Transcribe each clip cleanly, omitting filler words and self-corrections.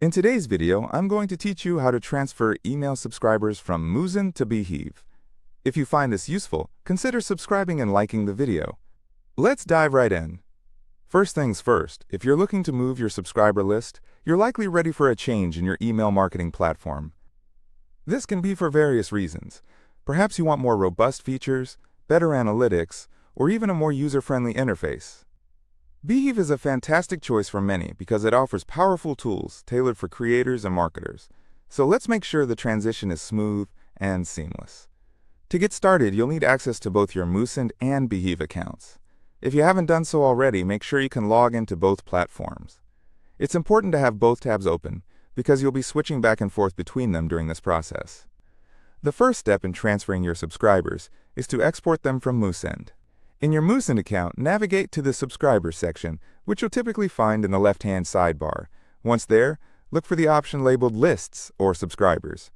In today's video, I'm going to teach you how to transfer email subscribers from Moosend to Beehiiv. If you find this useful, consider subscribing and liking the video. Let's dive right in. First things first, if you're looking to move your subscriber list, you're likely ready for a change in your email marketing platform. This can be for various reasons. Perhaps you want more robust features, better analytics, or even a more user-friendly interface. Beehiiv is a fantastic choice for many because it offers powerful tools tailored for creators and marketers. So let's make sure the transition is smooth and seamless. To get started, you'll need access to both your Moosend and Beehiiv accounts. If you haven't done so already, make sure you can log into both platforms. It's important to have both tabs open because you'll be switching back and forth between them during this process. The first step in transferring your subscribers is to export them from Moosend. In your Moosend account, navigate to the Subscribers section, which you'll typically find in the left-hand sidebar. Once there, look for the option labeled Lists or Subscribers.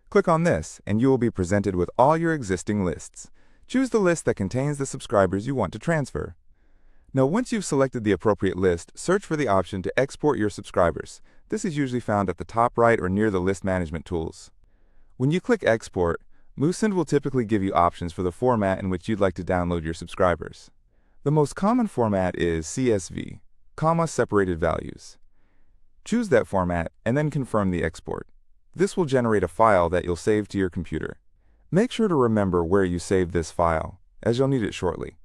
Click on this, and you will be presented with all your existing lists. Choose the list that contains the subscribers you want to transfer. Now, once you've selected the appropriate list, search for the option to export your subscribers. This is usually found at the top right or near the list management tools. When you click Export, Moosend will typically give you options for the format in which you'd like to download your subscribers. The most common format is CSV, separated values. Choose that format and then confirm the export. This will generate a file that you'll save to your computer. Make sure to remember where you saved this file, as you'll need it shortly.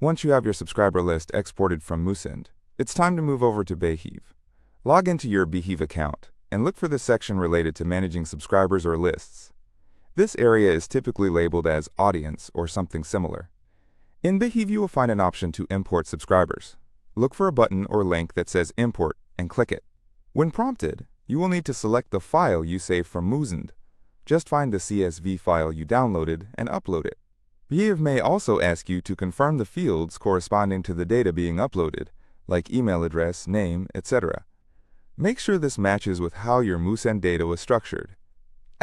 Once you have your subscriber list exported from Moosend, it's time to move over to Beehiiv. Log into your Beehiiv account and look for the section related to managing subscribers or lists. This area is typically labeled as Audience or something similar. In Beehiiv, you will find an option to import subscribers. Look for a button or link that says Import and click it. When prompted, you will need to select the file you saved from Moosend. Just find the CSV file you downloaded and upload it. Beehiiv may also ask you to confirm the fields corresponding to the data being uploaded, like email address, name, etc. Make sure this matches with how your Moosend data was structured.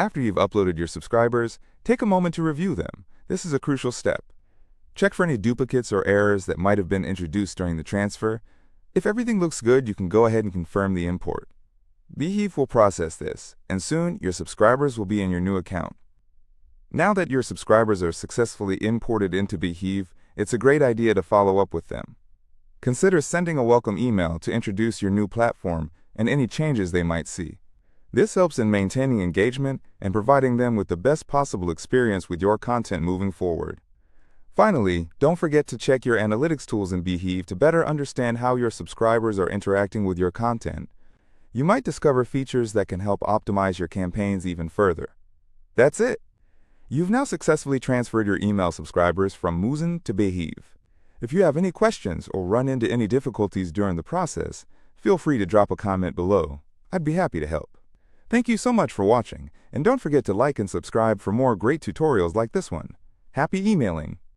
After you've uploaded your subscribers, take a moment to review them. This is a crucial step. Check for any duplicates or errors that might have been introduced during the transfer. If everything looks good, you can go ahead and confirm the import. Beehiiv will process this, and soon your subscribers will be in your new account. Now that your subscribers are successfully imported into Beehiiv, it's a great idea to follow up with them. Consider sending a welcome email to introduce your new platform and any changes they might see. This helps in maintaining engagement and providing them with the best possible experience with your content moving forward. Finally, don't forget to check your analytics tools in Beehiiv to better understand how your subscribers are interacting with your content. You might discover features that can help optimize your campaigns even further. That's it! You've now successfully transferred your email subscribers from Moosend to Beehiiv. If you have any questions or run into any difficulties during the process, feel free to drop a comment below. I'd be happy to help. Thank you so much for watching, and don't forget to like and subscribe for more great tutorials like this one. Happy emailing!